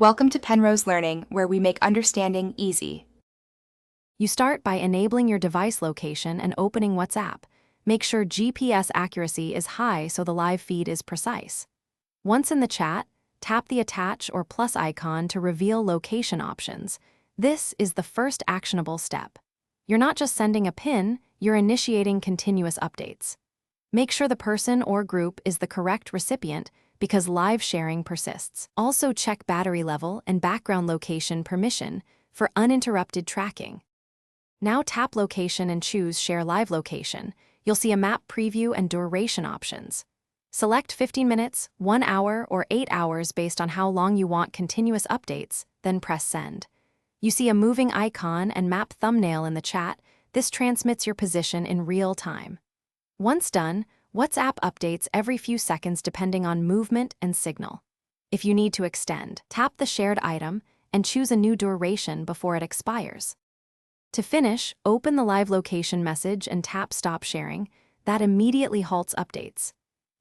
Welcome to Penrose Learning, where we make understanding easy. You start by enabling your device location and opening WhatsApp. Make sure GPS accuracy is high so the live feed is precise. Once in the chat, tap the attach or plus icon to reveal location options. This is the first actionable step. You're not just sending a pin, you're initiating continuous updates. Make sure the person or group is the correct recipient because live sharing persists. Also check battery level and background location permission for uninterrupted tracking. Now tap Location and choose Share Live Location. You'll see a map preview and duration options. Select 15 minutes, 1 hour, or 8 hours based on how long you want continuous updates, then press Send. You see a moving icon and map thumbnail in the chat. This transmits your position in real time. Once done, WhatsApp updates every few seconds depending on movement and signal. If you need to extend, tap the shared item and choose a new duration before it expires. To finish, open the live location message and tap Stop Sharing. That immediately halts updates.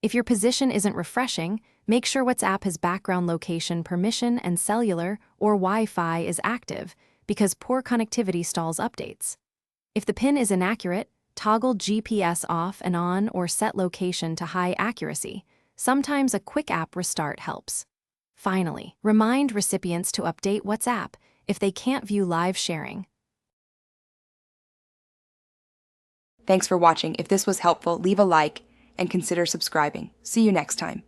If your position isn't refreshing, make sure WhatsApp has background location permission and cellular or Wi-Fi is active because poor connectivity stalls updates. If the pin is inaccurate, toggle GPS off and on or set location to high accuracy. Sometimes a quick app restart helps. Finally, remind recipients to update WhatsApp if they can't view live sharing. Thanks for watching. If this was helpful, leave a like and consider subscribing. See you next time.